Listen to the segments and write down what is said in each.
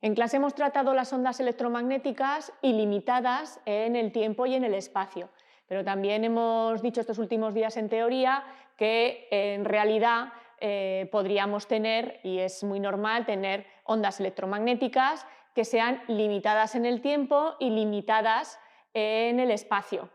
En clase hemos tratado las ondas electromagnéticas ilimitadas en el tiempo y en el espacio, pero también hemos dicho estos últimos días en teoría que en realidad podríamos tener, y es muy normal, tener ondas electromagnéticas que sean limitadas en el tiempo y limitadas en el espacio.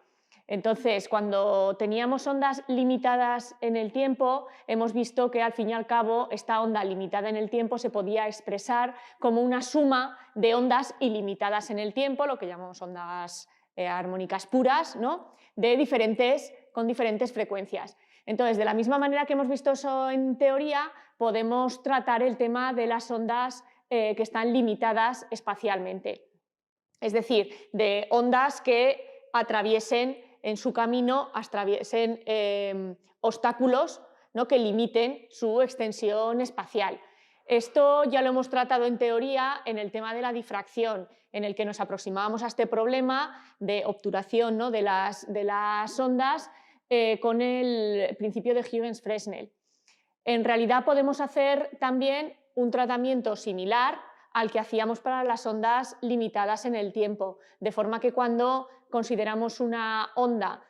Entonces, cuando teníamos ondas limitadas en el tiempo, hemos visto que al fin y al cabo esta onda limitada en el tiempo se podía expresar como una suma de ondas ilimitadas en el tiempo, lo que llamamos ondas armónicas puras, ¿no? Con diferentes frecuencias. Entonces, de la misma manera que hemos visto eso en teoría, podemos tratar el tema de las ondas que están limitadas espacialmente. Es decir, de ondas que atraviesen en su camino, atraviesen obstáculos, ¿no?, que limiten su extensión espacial. Esto ya lo hemos tratado en teoría en el tema de la difracción, en el que nos aproximábamos a este problema de obturación, ¿no?, de las ondas con el principio de Huygens-Fresnel. En realidad podemos hacer también un tratamiento similar al que hacíamos para las ondas limitadas en el tiempo, de forma que cuando consideramos una onda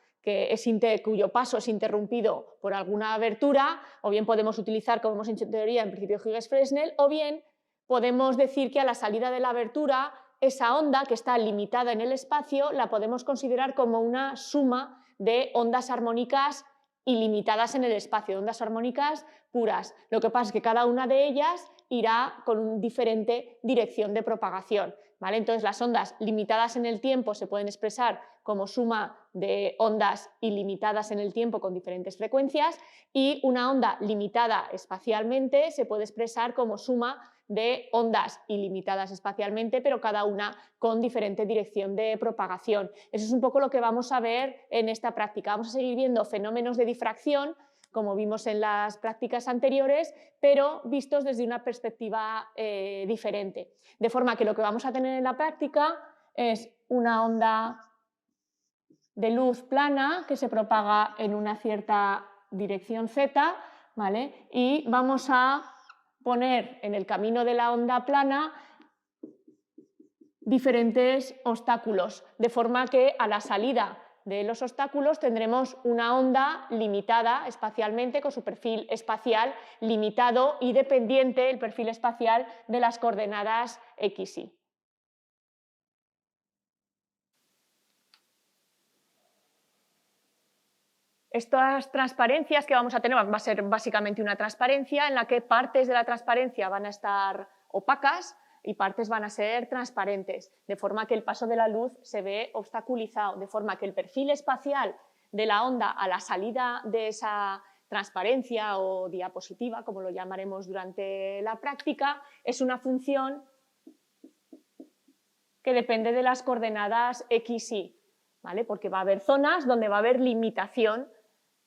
cuyo paso es interrumpido por alguna abertura, o bien podemos utilizar, como hemos hecho en teoría, el principio Huygens-Fresnel, o bien podemos decir que a la salida de la abertura, esa onda que está limitada en el espacio la podemos considerar como una suma de ondas armónicas ilimitadas en el espacio, ondas armónicas puras. Lo que pasa es que cada una de ellas irá con una diferente dirección de propagación, ¿vale? Entonces, las ondas limitadas en el tiempo se pueden expresar como suma de ondas ilimitadas en el tiempo con diferentes frecuencias, y una onda limitada espacialmente se puede expresar como suma de ondas ilimitadas espacialmente, pero cada una con diferente dirección de propagación. Eso es un poco lo que vamos a ver en esta práctica. Vamos a seguir viendo fenómenos de difracción, como vimos en las prácticas anteriores, pero vistos desde una perspectiva diferente. De forma que lo que vamos a tener en la práctica es una onda de luz plana que se propaga en una cierta dirección z, ¿vale? Y vamos a poner en el camino de la onda plana diferentes obstáculos, de forma que a la salida de los obstáculos tendremos una onda limitada espacialmente, con su perfil espacial limitado y dependiente el perfil espacial de las coordenadas x, y. Estas transparencias que vamos a tener va a ser básicamente una transparencia en la que partes de la transparencia van a estar opacas y partes van a ser transparentes, de forma que el paso de la luz se ve obstaculizado, de forma que el perfil espacial de la onda a la salida de esa transparencia o diapositiva, como lo llamaremos durante la práctica, es una función que depende de las coordenadas x, y, ¿vale? Porque va a haber zonas donde va a haber limitación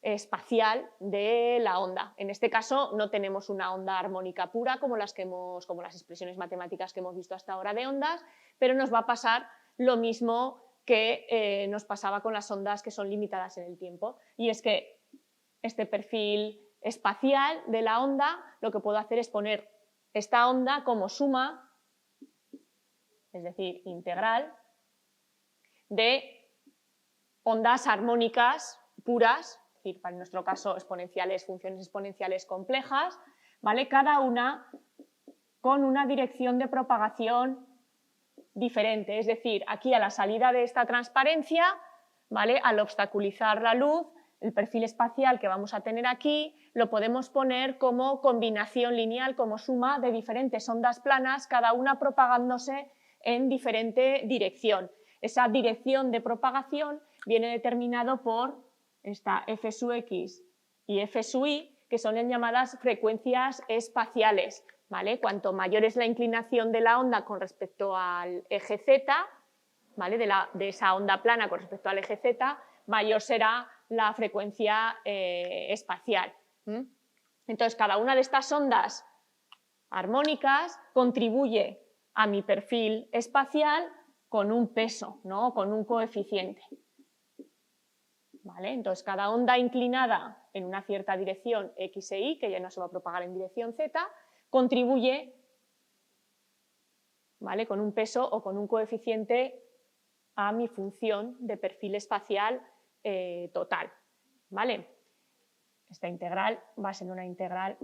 espacial de la onda. En este caso no tenemos una onda armónica pura como las expresiones matemáticas que hemos visto hasta ahora de ondas, pero nos va a pasar lo mismo que nos pasaba con las ondas que son limitadas en el tiempo, y es que este perfil espacial de la onda, lo que puedo hacer es poner esta onda como suma, es decir, integral, de ondas armónicas puras, es decir, para nuestro caso funciones exponenciales complejas, ¿vale? Cada una con una dirección de propagación diferente, es decir, aquí a la salida de esta transparencia, ¿vale?, al obstaculizar la luz, el perfil espacial que vamos a tener aquí lo podemos poner como combinación lineal, como suma de diferentes ondas planas, cada una propagándose en diferente dirección. Esa dirección de propagación viene determinado por esta f sub x y f sub y, que son las llamadas frecuencias espaciales, ¿vale? Cuanto mayor es la inclinación de la onda con respecto al eje z, ¿vale?, de esa onda plana con respecto al eje z, mayor será la frecuencia espacial. Entonces, cada una de estas ondas armónicas contribuye a mi perfil espacial con un peso, ¿no?, con un coeficiente. ¿Vale? Entonces, cada onda inclinada en una cierta dirección x e y, que ya no se va a propagar en dirección z, contribuye ¿vale? Con un peso o con un coeficiente a mi función de perfil espacial total, ¿vale? Esta integral va a ser una integral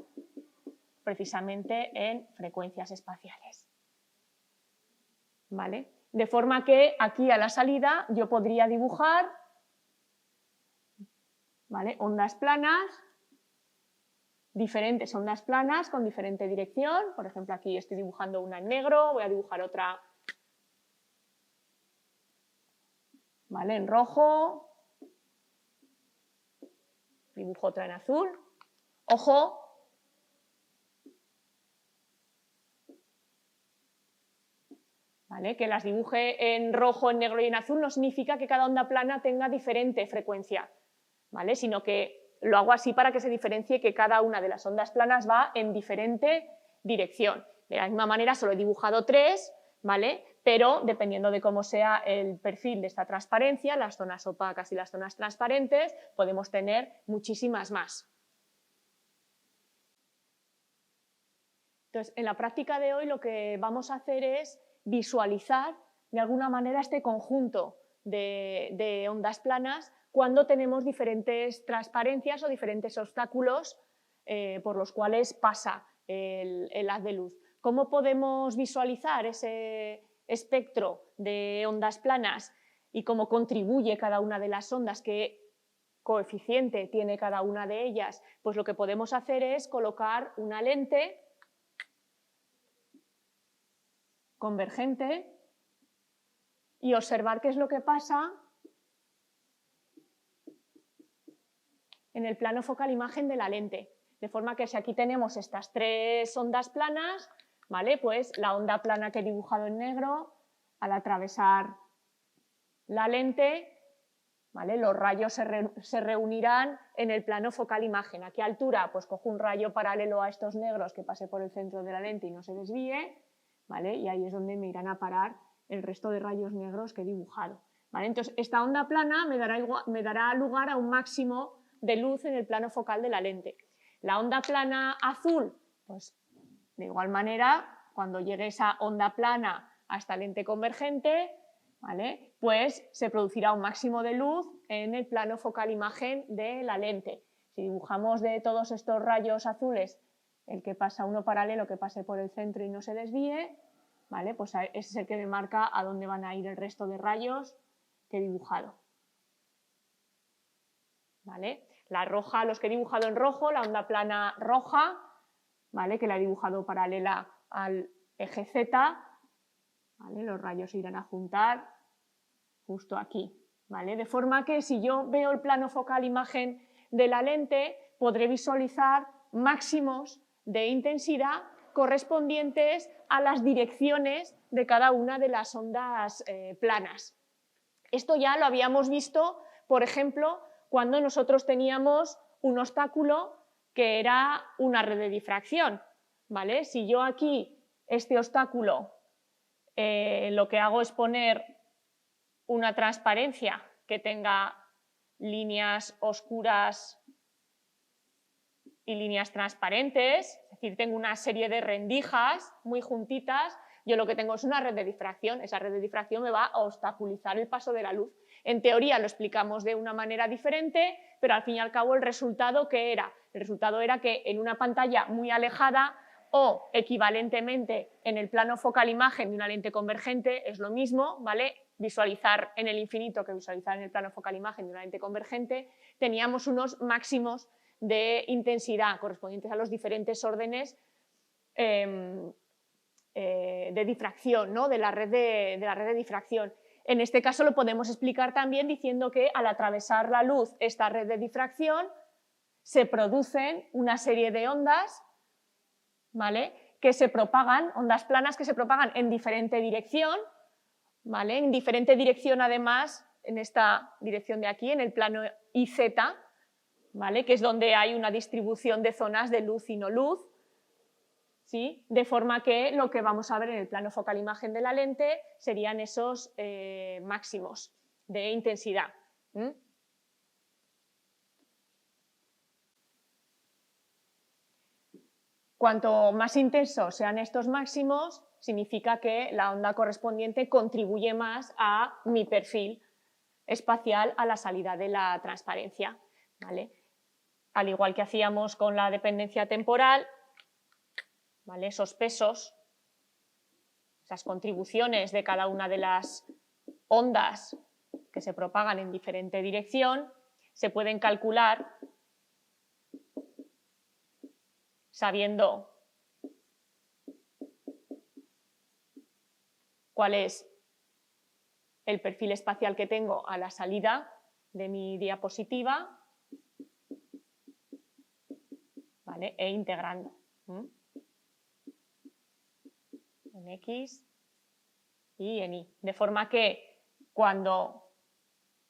precisamente en frecuencias espaciales, ¿vale? De forma que aquí a la salida yo podría dibujar, ¿vale? Ondas planas, diferentes ondas planas con diferente dirección. Por ejemplo, aquí estoy dibujando una en negro, voy a dibujar otra, ¿vale? En rojo, dibujo otra en azul. Ojo, ¿vale? Que las dibuje en rojo, en negro y en azul no significa que cada onda plana tenga diferente frecuencia, ¿vale? Sino que lo hago así para que se diferencie que cada una de las ondas planas va en diferente dirección. De la misma manera solo he dibujado 3, ¿vale? Pero dependiendo de cómo sea el perfil de esta transparencia, las zonas opacas y las zonas transparentes, podemos tener muchísimas más. Entonces, en la práctica de hoy lo que vamos a hacer es visualizar de alguna manera este conjunto de ondas planas cuando tenemos diferentes transparencias o diferentes obstáculos por los cuales pasa el haz de luz. ¿Cómo podemos visualizar ese espectro de ondas planas y cómo contribuye cada una de las ondas, qué coeficiente tiene cada una de ellas? Pues lo que podemos hacer es colocar una lente convergente y observar qué es lo que pasa en el plano focal imagen de la lente. De forma que si aquí tenemos estas 3 ondas planas, ¿vale? Pues la onda plana que he dibujado en negro, al atravesar la lente, ¿vale? Los rayos se reunirán en el plano focal imagen. ¿A qué altura? Pues cojo un rayo paralelo a estos negros que pase por el centro de la lente y no se desvíe, ¿vale? Y ahí es donde me irán a parar el resto de rayos negros que he dibujado, ¿vale? Entonces, esta onda plana me dará lugar a un máximo de luz en el plano focal de la lente. La onda plana azul, pues de igual manera, cuando llegue esa onda plana a esta lente convergente, ¿vale? Pues se producirá un máximo de luz en el plano focal imagen de la lente. Si dibujamos de todos estos rayos azules el que pasa uno paralelo que pase por el centro y no se desvíe, ¿vale? Pues ese es el que me marca a dónde van a ir el resto de rayos que he dibujado, ¿vale? La roja, los que he dibujado en rojo, la onda plana roja, ¿vale? Que la he dibujado paralela al eje Z, ¿vale? Los rayos se irán a juntar justo aquí, ¿vale? De forma que si yo veo el plano focal imagen de la lente, podré visualizar máximos de intensidad correspondientes a las direcciones de cada una de las ondas planas. Esto ya lo habíamos visto, por ejemplo, cuando nosotros teníamos un obstáculo que era una red de difracción, ¿vale? Si yo aquí este obstáculo lo que hago es poner una transparencia que tenga líneas oscuras y líneas transparentes, es decir, tengo una serie de rendijas muy juntitas, yo lo que tengo es una red de difracción, esa red de difracción me va a obstaculizar el paso de la luz. En teoría lo explicamos de una manera diferente, pero al fin y al cabo el resultado, ¿qué era? El resultado era que en una pantalla muy alejada o equivalentemente en el plano focal imagen de una lente convergente es lo mismo, ¿vale? Visualizar en el infinito que visualizar en el plano focal imagen de una lente convergente, teníamos unos máximos de intensidad correspondientes a los diferentes órdenes de difracción, ¿no? de la red de difracción. En este caso lo podemos explicar también diciendo que al atravesar la luz esta red de difracción se producen una serie de ondas, ¿vale? Que se propagan, ondas planas que se propagan en diferente dirección, ¿vale? En diferente dirección además, en esta dirección de aquí, en el plano IZ, ¿vale? Que es donde hay una distribución de zonas de luz y no luz, ¿sí? De forma que lo que vamos a ver en el plano focal imagen de la lente serían esos máximos de intensidad. Cuanto más intensos sean estos máximos, significa que la onda correspondiente contribuye más a mi perfil espacial a la salida de la transparencia, ¿vale? Al igual que hacíamos con la dependencia temporal, ¿vale? Esos pesos, esas contribuciones de cada una de las ondas que se propagan en diferente dirección, se pueden calcular sabiendo cuál es el perfil espacial que tengo a la salida de mi diapositiva, ¿vale? E integrando en X y en Y. De forma que cuando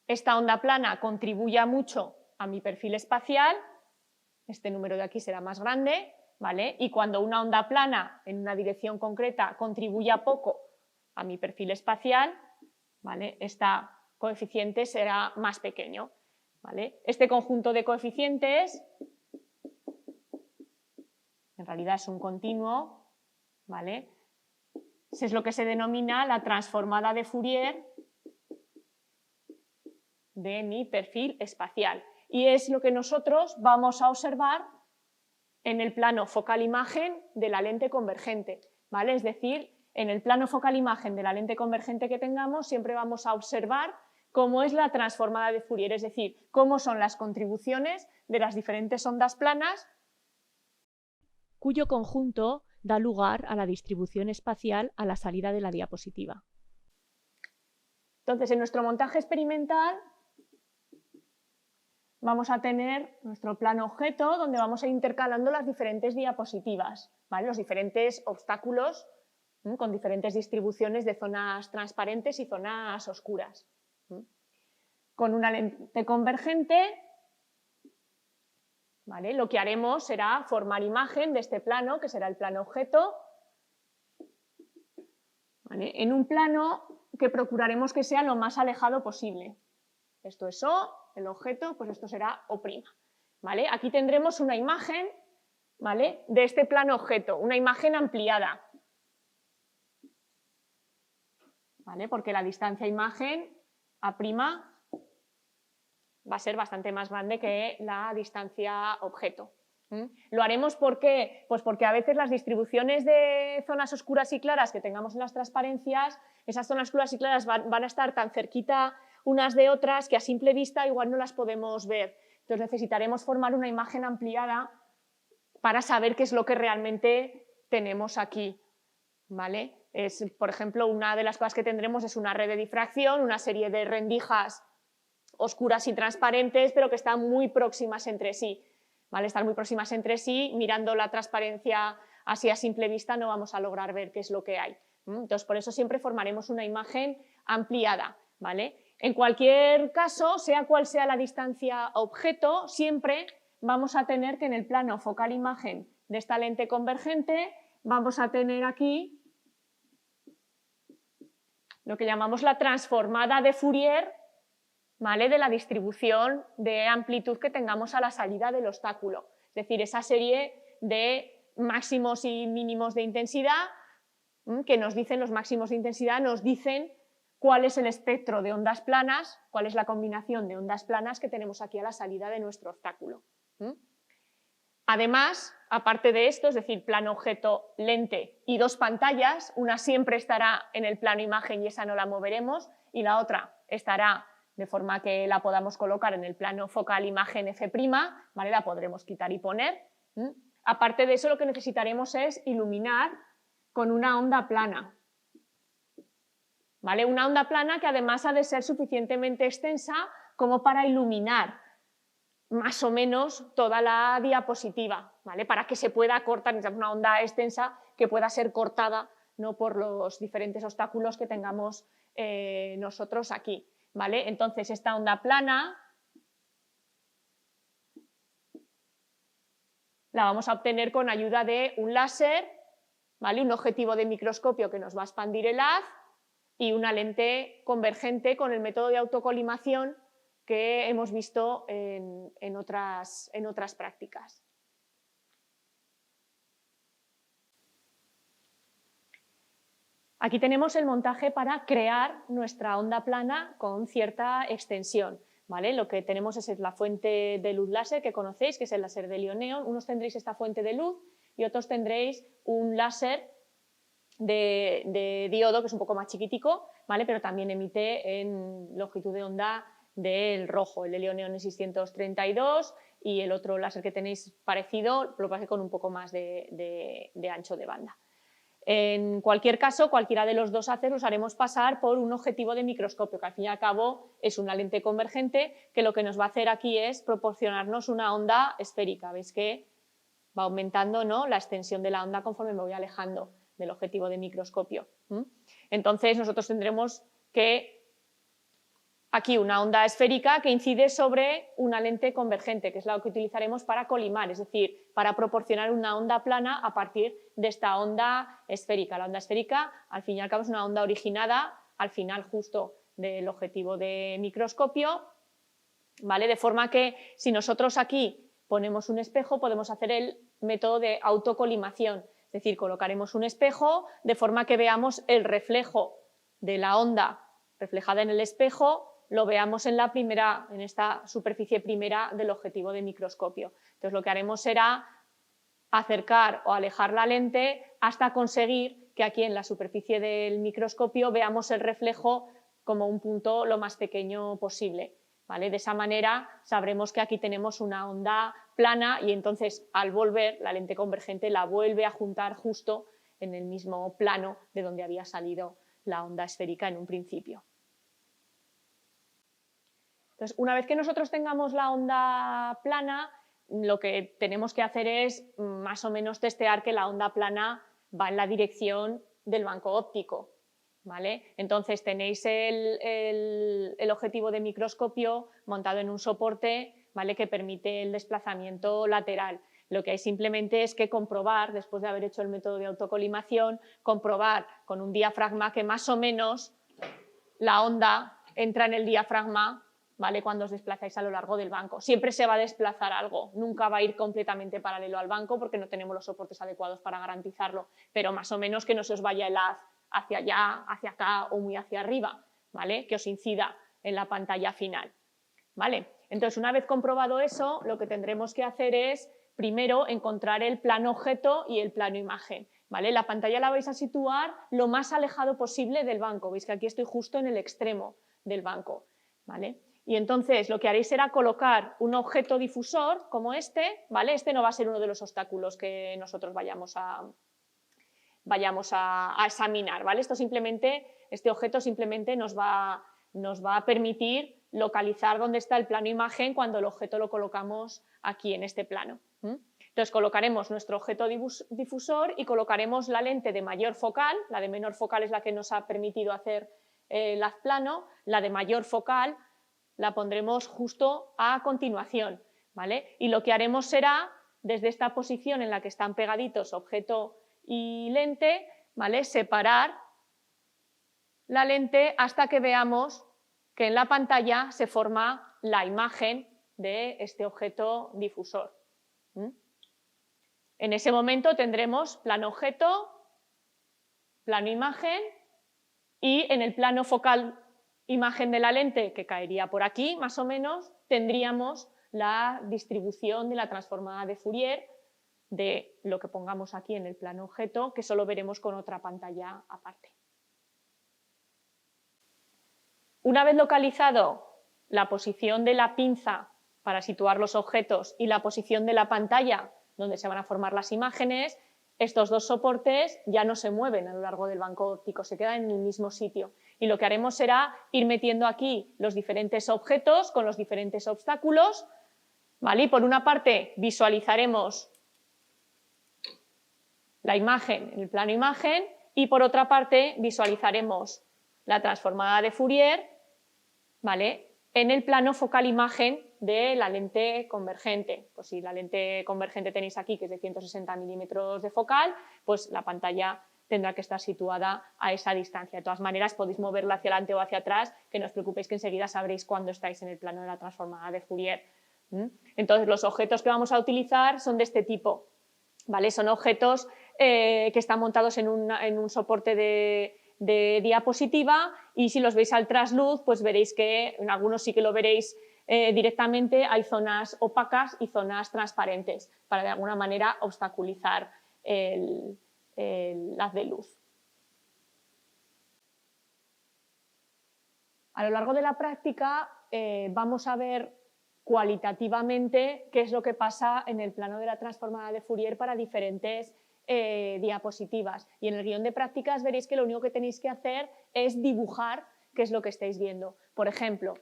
esta onda plana contribuya mucho a mi perfil espacial, este número de aquí será más grande, ¿vale? Y cuando una onda plana en una dirección concreta contribuya poco a mi perfil espacial, ¿vale? Este coeficiente será más pequeño, ¿vale? Este conjunto de coeficientes en realidad es un continuo, ¿vale? Es lo que se denomina la transformada de Fourier de mi perfil espacial. Y es lo que nosotros vamos a observar en el plano focal imagen de la lente convergente, ¿vale? Es decir, en el plano focal imagen de la lente convergente que tengamos siempre vamos a observar cómo es la transformada de Fourier, es decir, cómo son las contribuciones de las diferentes ondas planas cuyo conjunto da lugar a la distribución espacial a la salida de la diapositiva. Entonces, en nuestro montaje experimental vamos a tener nuestro plano objeto donde vamos a ir intercalando las diferentes diapositivas, ¿vale? Los diferentes obstáculos con diferentes distribuciones de zonas transparentes y zonas oscuras. Con una lente convergente, ¿vale? Lo que haremos será formar imagen de este plano, que será el plano objeto, ¿vale? En un plano que procuraremos que sea lo más alejado posible. Esto es O, el objeto, pues esto será O', ¿vale? Aquí tendremos una imagen, ¿vale? De este plano objeto, una imagen ampliada, ¿vale? Porque la distancia imagen A' va a ser bastante más grande que la distancia objeto. Lo haremos ¿por qué? Pues porque a veces las distribuciones de zonas oscuras y claras que tengamos en las transparencias, esas zonas oscuras y claras van a estar tan cerquita unas de otras que a simple vista igual no las podemos ver. Entonces necesitaremos formar una imagen ampliada para saber qué es lo que realmente tenemos aquí, ¿vale? Por ejemplo, una de las cosas que tendremos es una red de difracción, una serie de rendijas oscuras y transparentes, pero que están muy próximas entre sí, ¿vale? Están muy próximas entre sí, mirando la transparencia así a simple vista no vamos a lograr ver qué es lo que hay. Entonces, por eso siempre formaremos una imagen ampliada, ¿vale? En cualquier caso, sea cual sea la distancia objeto, siempre vamos a tener que en el plano focal imagen de esta lente convergente vamos a tener aquí lo que llamamos la transformada de Fourier, ¿vale? De la distribución de amplitud que tengamos a la salida del obstáculo. Es decir, esa serie de máximos y mínimos de intensidad que nos dicen, los máximos de intensidad nos dicen cuál es el espectro de ondas planas, cuál es la combinación de ondas planas que tenemos aquí a la salida de nuestro obstáculo. Además, aparte de esto, es decir, plano objeto, lente y dos pantallas, una siempre estará en el plano imagen y esa no la moveremos, y la otra estará de forma que la podamos colocar en el plano focal imagen F', ¿vale? La podremos quitar y poner. Aparte de eso, lo que necesitaremos es iluminar con una onda plana, ¿vale? Una onda plana que además ha de ser suficientemente extensa como para iluminar más o menos toda la diapositiva, ¿vale? Para que se pueda cortar, necesitamos una onda extensa que pueda ser cortada, ¿no? Por los diferentes obstáculos que tengamos nosotros aquí, ¿vale? Entonces esta onda plana la vamos a obtener con ayuda de un láser, ¿vale? Un objetivo de microscopio que nos va a expandir el haz y una lente convergente con el método de autocolimación que hemos visto en otras prácticas. Aquí tenemos el montaje para crear nuestra onda plana con cierta extensión. ¿Vale? Lo que tenemos es la fuente de luz láser que conocéis, que es el láser de Lyon-Neon. Unos tendréis esta fuente de luz y otros tendréis un láser de diodo, que es un poco más chiquitico, ¿vale? Pero también emite en longitud de onda del rojo. El de Lyon-Neon es 632 y el otro láser que tenéis parecido, lo que pasa es con un poco más de ancho de banda. En cualquier caso, cualquiera de los dos haces los haremos pasar por un objetivo de microscopio, que al fin y al cabo es una lente convergente, que lo que nos va a hacer aquí es proporcionarnos una onda esférica. Veis que va aumentando, ¿no?, la extensión de la onda conforme me voy alejando del objetivo de microscopio. Entonces nosotros tendremos que aquí una onda esférica que incide sobre una lente convergente, que es la que utilizaremos para colimar, es decir, para proporcionar una onda plana a partir de esta onda esférica. La onda esférica, al fin y al cabo, es una onda originada al final justo del objetivo de microscopio, ¿vale? De forma que si nosotros aquí ponemos un espejo, podemos hacer el método de autocolimación, es decir, colocaremos un espejo de forma que veamos el reflejo de la onda reflejada en el espejo, lo veamos en esta superficie primera del objetivo de microscopio. Entonces lo que haremos será acercar o alejar la lente hasta conseguir que aquí en la superficie del microscopio veamos el reflejo como un punto lo más pequeño posible, ¿vale? De esa manera sabremos que aquí tenemos una onda plana y entonces al volver la lente convergente la vuelve a juntar justo en el mismo plano de donde había salido la onda esférica en un principio. Entonces, una vez que nosotros tengamos la onda plana, lo que tenemos que hacer es más o menos testear que la onda plana va en la dirección del banco óptico, ¿vale? Entonces tenéis el objetivo de microscopio montado en un soporte, ¿vale?, que permite el desplazamiento lateral. Lo que hay simplemente es que comprobar, después de haber hecho el método de autocolimación, comprobar con un diafragma que más o menos la onda entra en el diafragma, ¿vale?, cuando os desplazáis a lo largo del banco. Siempre se va a desplazar algo, nunca va a ir completamente paralelo al banco porque no tenemos los soportes adecuados para garantizarlo, pero más o menos que no se os vaya el haz hacia allá, hacia acá o muy hacia arriba, ¿vale?, que os incida en la pantalla final, ¿vale? Entonces, una vez comprobado eso, lo que tendremos que hacer es primero encontrar el plano objeto y el plano imagen, ¿vale? La pantalla la vais a situar lo más alejado posible del banco, veis que aquí estoy justo en el extremo del banco, ¿vale? Y entonces lo que haréis será colocar un objeto difusor como este, ¿vale? Este no va a ser uno de los obstáculos que nosotros vayamos a examinar, ¿vale? Este objeto simplemente nos va a permitir localizar dónde está el plano imagen cuando el objeto lo colocamos aquí en este plano. Entonces colocaremos nuestro objeto difusor y colocaremos la lente de mayor focal, la de menor focal es la que nos ha permitido hacer el haz plano, la de mayor focal la pondremos justo a continuación, ¿vale? Y lo que haremos será, desde esta posición en la que están pegaditos objeto y lente, ¿vale?, separar la lente hasta que veamos que en la pantalla se forma la imagen de este objeto difusor. En ese momento tendremos plano objeto, plano imagen y en el plano focal imagen de la lente, que caería por aquí más o menos, tendríamos la distribución de la transformada de Fourier de lo que pongamos aquí en el plano objeto, que solo veremos con otra pantalla aparte. Una vez localizado la posición de la pinza para situar los objetos y la posición de la pantalla donde se van a formar las imágenes, estos dos soportes ya no se mueven a lo largo del banco óptico, se quedan en el mismo sitio. Y lo que haremos será ir metiendo aquí los diferentes objetos con los diferentes obstáculos, ¿vale? Y por una parte visualizaremos la imagen en el plano imagen y por otra parte visualizaremos la transformada de Fourier, ¿vale?, en el plano focal imagen de la lente convergente. Pues si la lente convergente tenéis aquí, que es de 160 milímetros de focal, pues la pantalla tendrá que estar situada a esa distancia. De todas maneras, podéis moverla hacia adelante o hacia atrás, que no os preocupéis que enseguida sabréis cuándo estáis en el plano de la transformada de Fourier. Entonces, los objetos que vamos a utilizar son de este tipo, ¿vale? Son objetos que están montados en un soporte de de diapositiva, y si los veis al trasluz, pues veréis que en algunos sí que lo veréis directamente, hay zonas opacas y zonas transparentes para de alguna manera obstaculizar el haz de luz. A lo largo de la práctica vamos a ver cualitativamente qué es lo que pasa en el plano de la transformada de Fourier para diferentes diapositivas, y en el guión de prácticas veréis que lo único que tenéis que hacer es dibujar qué es lo que estáis viendo. Por ejemplo,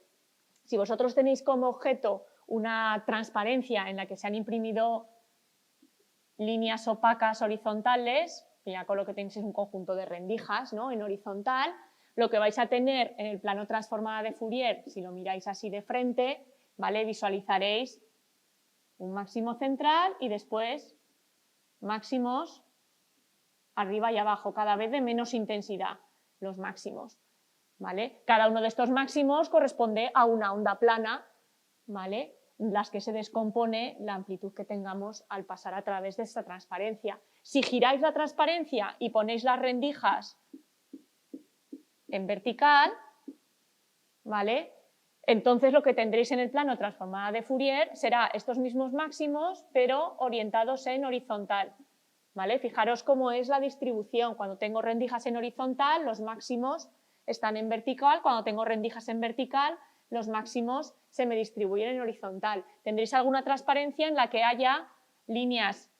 si vosotros tenéis como objeto una transparencia en la que se han imprimido líneas opacas horizontales, y ya con lo que tenéis es un conjunto de rendijas, ¿no?, en horizontal, lo que vais a tener en el plano transformada de Fourier, si lo miráis así de frente, ¿vale?, visualizaréis un máximo central y después máximos arriba y abajo, cada vez de menos intensidad, los máximos, ¿vale? Cada uno de estos máximos corresponde a una onda plana, ¿vale?, las que se descompone la amplitud que tengamos al pasar a través de esta transparencia. Si giráis la transparencia y ponéis las rendijas en vertical, ¿vale?, entonces lo que tendréis en el plano transformada de Fourier será estos mismos máximos, pero orientados en horizontal, ¿vale? Fijaros cómo es la distribución. Cuando tengo rendijas en horizontal, los máximos están en vertical. Cuando tengo rendijas en vertical, los máximos se me distribuyen en horizontal. Tendréis alguna transparencia en la que haya líneas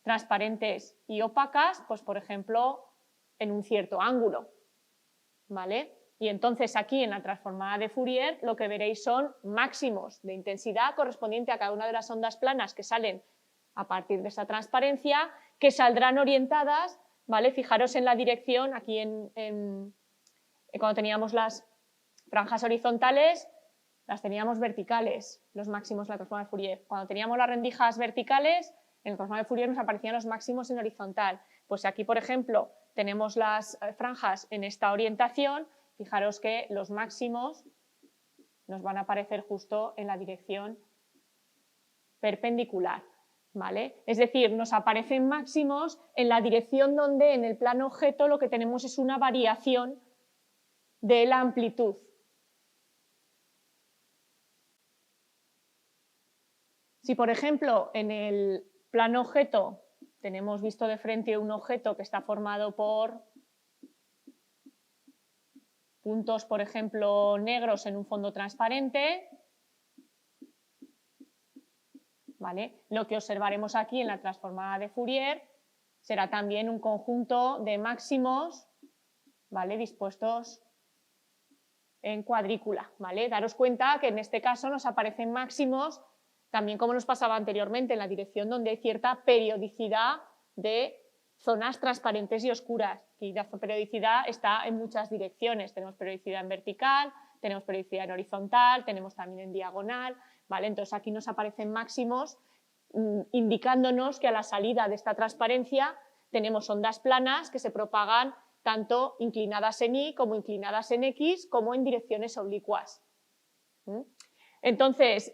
transparentes y opacas, pues por ejemplo, en un cierto ángulo, ¿vale? Y entonces aquí en la transformada de Fourier lo que veréis son máximos de intensidad correspondiente a cada una de las ondas planas que salen a partir de esta transparencia, que saldrán orientadas, ¿vale? Fijaros en la dirección, aquí cuando teníamos las franjas horizontales, las teníamos verticales, los máximos en la transformada de Fourier. Cuando teníamos las rendijas verticales, en la transformada de Fourier nos aparecían los máximos en horizontal. Pues aquí, por ejemplo, tenemos las franjas en esta orientación, fijaros que los máximos nos van a aparecer justo en la dirección perpendicular, ¿vale? Es decir, nos aparecen máximos en la dirección donde en el plano objeto lo que tenemos es una variación de la amplitud. Si, por ejemplo, en el plano objeto tenemos visto de frente un objeto que está formado por puntos, por ejemplo, negros en un fondo transparente, ¿vale?, lo que observaremos aquí en la transformada de Fourier será también un conjunto de máximos, ¿vale?, dispuestos en cuadrícula, ¿vale? Daros cuenta que en este caso nos aparecen máximos, también como nos pasaba anteriormente, en la dirección donde hay cierta periodicidad de zonas transparentes y oscuras. Y la periodicidad está en muchas direcciones. Tenemos periodicidad en vertical, tenemos periodicidad en horizontal, tenemos también en diagonal, ¿vale? Entonces aquí nos aparecen máximos indicándonos que a la salida de esta transparencia tenemos ondas planas que se propagan tanto inclinadas en Y como inclinadas en X, como en direcciones oblicuas. Entonces,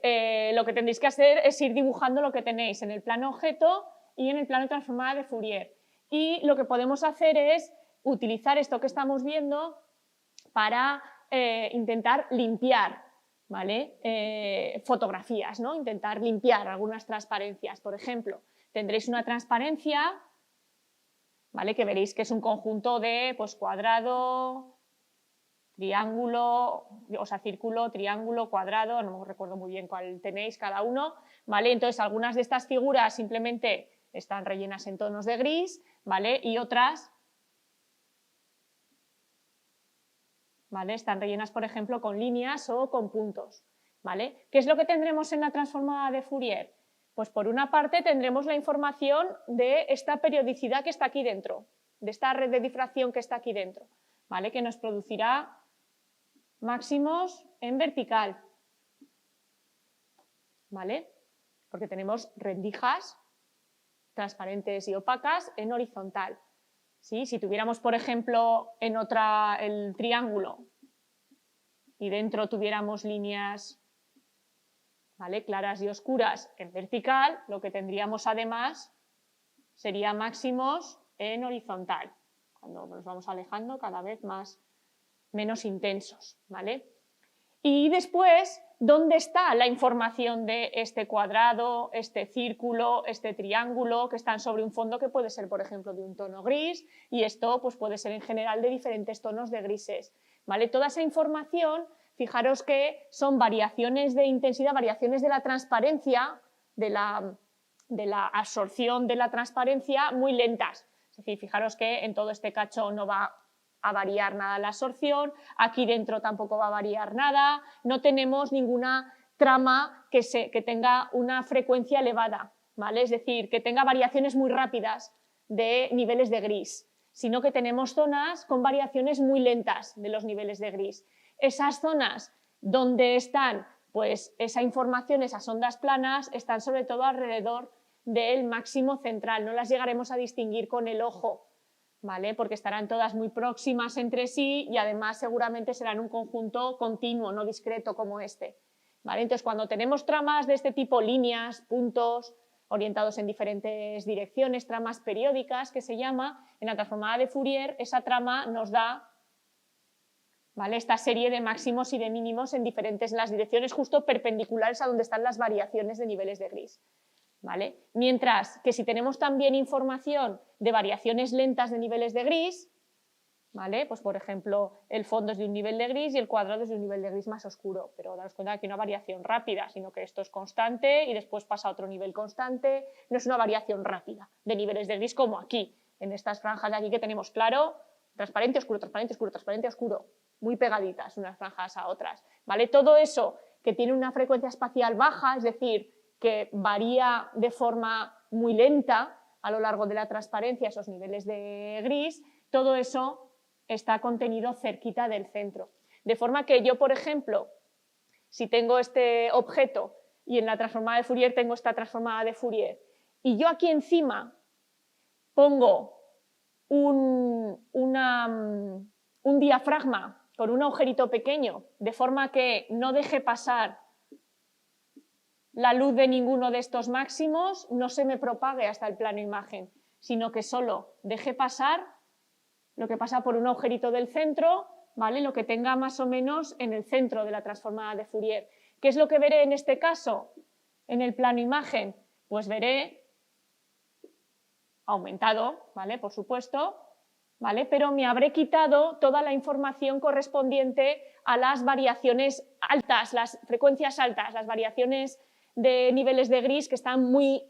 lo que tendréis que hacer es ir dibujando lo que tenéis en el plano objeto y en el plano transformada de Fourier. Y lo que podemos hacer es utilizar esto que estamos viendo para intentar limpiar, ¿vale?, fotografías, ¿no?, intentar limpiar algunas transparencias. Por ejemplo, tendréis una transparencia, ¿vale?, que veréis que es un conjunto de pues, cuadrado, triángulo, o sea, círculo, triángulo, cuadrado, no recuerdo muy bien cuál tenéis cada uno, ¿vale? Entonces, algunas de estas figuras simplemente están rellenas en tonos de gris, ¿vale?, y otras, ¿vale?, están rellenas, por ejemplo, con líneas o con puntos, ¿vale? ¿Qué es lo que tendremos en la transformada de Fourier? Pues por una parte tendremos la información de esta periodicidad que está aquí dentro, de esta red de difracción que está aquí dentro, ¿vale?, que nos producirá máximos en vertical, ¿vale?, porque tenemos rendijas transparentes y opacas en horizontal. ¿Sí? Si tuviéramos, por ejemplo, en otra el triángulo y dentro tuviéramos líneas, ¿vale?, claras y oscuras en vertical, lo que tendríamos además sería máximos en horizontal. cuando nos vamos alejando cada vez menos intensos, ¿vale? Y después, ¿dónde está la información de este cuadrado, este círculo, este triángulo que están sobre un fondo que puede ser, por ejemplo, de un tono gris y esto pues, puede ser en general de diferentes tonos de grises, ¿vale? Toda esa información, fijaros que son variaciones de intensidad, variaciones de la transparencia, de la absorción de la transparencia muy lentas. Es decir, fijaros que en todo este cacho no va a variar nada la absorción, aquí dentro tampoco va a variar nada, no tenemos ninguna trama que tenga una frecuencia elevada, ¿vale? Es decir, que tenga variaciones muy rápidas de niveles de gris, sino que tenemos zonas con variaciones muy lentas de los niveles de gris. Esas zonas donde están pues, esa información, esas ondas planas, están sobre todo alrededor del máximo central, no las llegaremos a distinguir con el ojo, ¿vale? Porque estarán todas muy próximas entre sí y además seguramente serán un conjunto continuo, no discreto como este, ¿vale? Entonces, cuando tenemos tramas de este tipo, líneas, puntos, orientados en diferentes direcciones, tramas periódicas, que se llama, en la transformada de Fourier, esa trama nos da, ¿vale?, esta serie de máximos y de mínimos en las direcciones justo perpendiculares a donde están las variaciones de niveles de gris. ¿Vale? Mientras que si tenemos también información de variaciones lentas de niveles de gris, ¿vale? Pues por ejemplo el fondo es de un nivel de gris y el cuadrado es de un nivel de gris más oscuro, pero daros cuenta que no hay una variación rápida, sino que esto es constante y después pasa a otro nivel constante, no es una variación rápida de niveles de gris como aquí, en estas franjas de aquí que tenemos claro, transparente, oscuro, transparente, oscuro, transparente, oscuro, muy pegaditas unas franjas a otras, ¿vale? Todo eso que tiene una frecuencia espacial baja, es decir, que varía de forma muy lenta a lo largo de la transparencia, esos niveles de gris, todo eso está contenido cerquita del centro. De forma que yo, por ejemplo, si tengo este objeto y en la transformada de Fourier tengo esta transformada de Fourier y yo aquí encima pongo un diafragma con un agujerito pequeño, de forma que no deje pasar la luz de ninguno de estos máximos, no se me propague hasta el plano imagen, sino que solo deje pasar lo que pasa por un agujerito del centro, ¿vale?, lo que tenga más o menos en el centro de la transformada de Fourier. ¿Qué es lo que veré en este caso? En el plano imagen, pues veré aumentado, ¿vale?, por supuesto, ¿vale?, pero me habré quitado toda la información correspondiente a las variaciones altas, las frecuencias altas, las variaciones de niveles de gris que están muy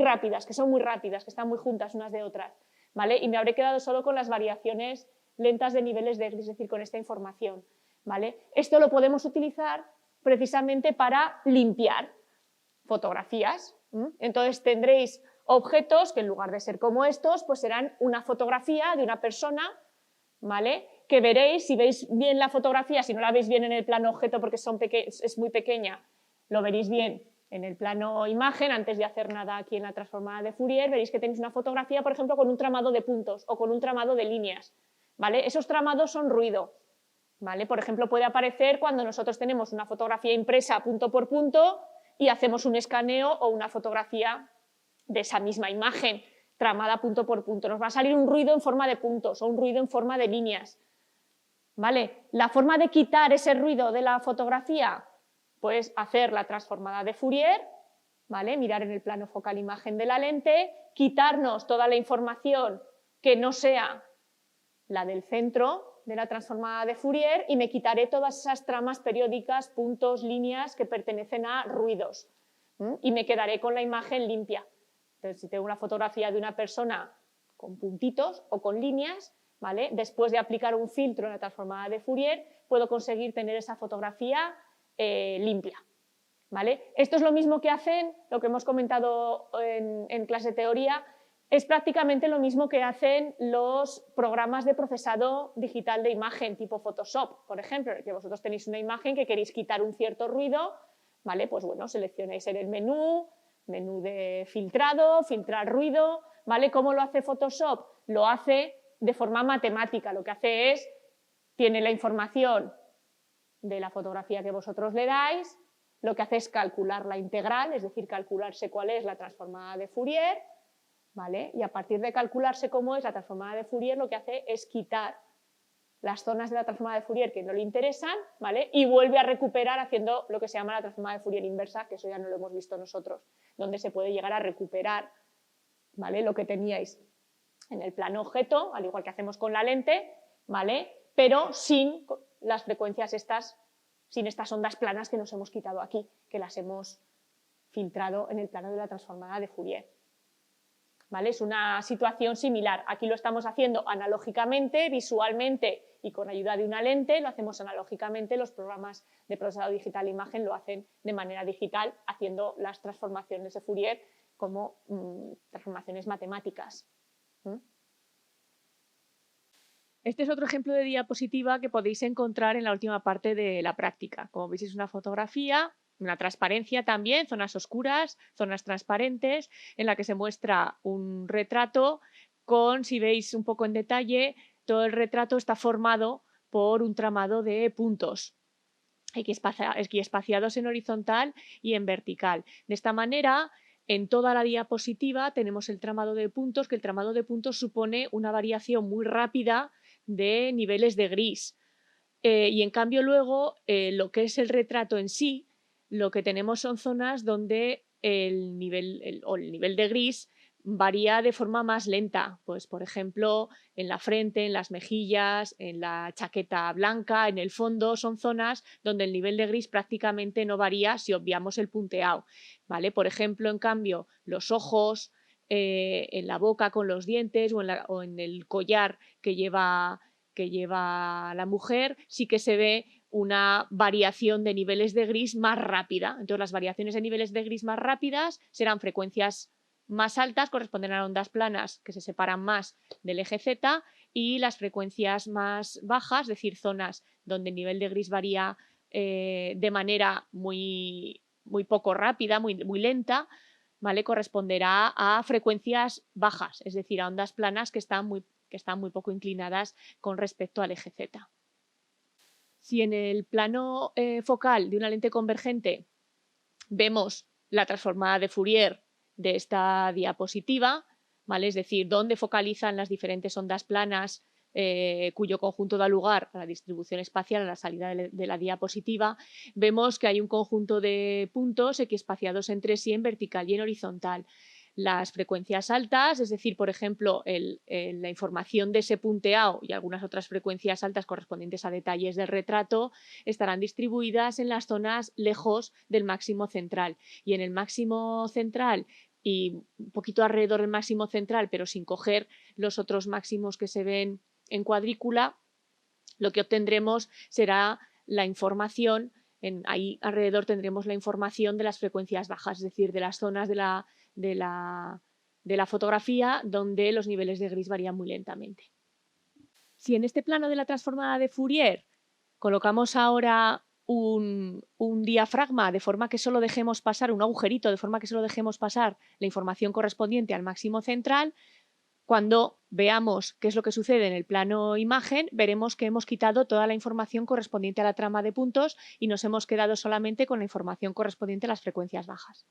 rápidas, que son muy rápidas, que están muy juntas unas de otras, ¿vale? Y me habré quedado solo con las variaciones lentas de niveles de gris, es decir, con esta información, ¿vale? Esto lo podemos utilizar precisamente para limpiar fotografías. Entonces tendréis objetos que en lugar de ser como estos, pues serán una fotografía de una persona, ¿vale?, que veréis, si veis bien la fotografía, si no la veis bien en el plano objeto porque es muy pequeña, lo veréis bien en el plano imagen, antes de hacer nada aquí en la transformada de Fourier, veréis que tenéis una fotografía, por ejemplo, con un tramado de puntos o con un tramado de líneas, ¿vale? Esos tramados son ruido, ¿vale? Por ejemplo, puede aparecer cuando nosotros tenemos una fotografía impresa punto por punto y hacemos un escaneo o una fotografía de esa misma imagen, tramada punto por punto. Nos va a salir un ruido en forma de puntos o un ruido en forma de líneas, ¿vale? La forma de quitar ese ruido de la fotografía, pues hacer la transformada de Fourier, ¿vale?, mirar en el plano focal imagen de la lente, quitarnos toda la información que no sea la del centro de la transformada de Fourier y me quitaré todas esas tramas periódicas, puntos, líneas que pertenecen a ruidos, y me quedaré con la imagen limpia. Entonces, si tengo una fotografía de una persona con puntitos o con líneas, ¿vale?, después de aplicar un filtro en la transformada de Fourier, puedo conseguir tener esa fotografía limpia, ¿vale? Esto es lo mismo que hacen, lo que hemos comentado en clase de teoría, es prácticamente lo mismo que hacen los programas de procesado digital de imagen tipo Photoshop, por ejemplo, que vosotros tenéis una imagen que queréis quitar un cierto ruido, ¿vale? Pues bueno, seleccionáis en el menú de filtrado, filtrar ruido, ¿vale? ¿Cómo lo hace Photoshop? Lo hace de forma matemática, lo que hace es, tiene la información de la fotografía que vosotros le dais, lo que hace es calcular la integral, es decir, calcularse cuál es la transformada de Fourier, ¿vale? Y a partir de calcularse cómo es la transformada de Fourier, lo que hace es quitar las zonas de la transformada de Fourier que no le interesan, ¿vale? Y vuelve a recuperar haciendo lo que se llama la transformada de Fourier inversa, que eso ya no lo hemos visto nosotros, donde se puede llegar a recuperar, ¿vale? Lo que teníais en el plano objeto, al igual que hacemos con la lente, ¿vale? Pero sin las frecuencias estas, sin estas ondas planas que nos hemos quitado aquí, que las hemos filtrado en el plano de la transformada de Fourier. ¿Vale? Es una situación similar. Aquí lo estamos haciendo analógicamente, visualmente y con ayuda de una lente, lo hacemos analógicamente, los programas de procesado digital de imagen lo hacen de manera digital, haciendo las transformaciones de Fourier como transformaciones matemáticas. Este es otro ejemplo de diapositiva que podéis encontrar en la última parte de la práctica. Como veis, es una fotografía, una transparencia también, zonas oscuras, zonas transparentes, en la que se muestra un retrato con, si veis un poco en detalle, todo el retrato está formado por un tramado de puntos equiespaciados en horizontal y en vertical. De esta manera, en toda la diapositiva tenemos el tramado de puntos, que el tramado de puntos supone una variación muy rápida de niveles de gris. Y en cambio luego lo que es el retrato en sí, lo que tenemos son zonas donde el nivel de gris varía de forma más lenta, pues por ejemplo en la frente, en las mejillas, en la chaqueta blanca, en el fondo, son zonas donde el nivel de gris prácticamente no varía si obviamos el punteado, ¿vale? Por ejemplo, en cambio, los ojos, en la boca con los dientes o en el collar que lleva la mujer, sí que se ve una variación de niveles de gris más rápida. Entonces, las variaciones de niveles de gris más rápidas serán frecuencias más altas, corresponderán a ondas planas que se separan más del eje Z, y las frecuencias más bajas, es decir, zonas donde el nivel de gris varía de manera muy poco rápida, muy lenta, ¿vale? Corresponderá a frecuencias bajas, es decir, a ondas planas que están muy poco inclinadas con respecto al eje Z. Si en el plano focal de una lente convergente vemos la transformada de Fourier de esta diapositiva, ¿vale? Es decir, dónde focalizan las diferentes ondas planas cuyo conjunto da lugar a la distribución espacial a la salida de la diapositiva, vemos que hay un conjunto de puntos equiespaciados entre sí en vertical y en horizontal. Las frecuencias altas, es decir, por ejemplo, la información de ese punteado y algunas otras frecuencias altas correspondientes a detalles del retrato, estarán distribuidas en las zonas lejos del máximo central. Y en el máximo central y un poquito alrededor del máximo central, pero sin coger los otros máximos que se ven en cuadrícula, lo que obtendremos será la información, ahí alrededor tendremos la información de las frecuencias bajas, es decir, de las zonas de la fotografía donde los niveles de gris varían muy lentamente. Si en este plano de la transformada de Fourier colocamos ahora un diafragma de forma que solo dejemos pasar, un agujerito de forma que solo dejemos pasar la información correspondiente al máximo central, cuando veamos qué es lo que sucede en el plano imagen, veremos que hemos quitado toda la información correspondiente a la trama de puntos y nos hemos quedado solamente con la información correspondiente a las frecuencias bajas.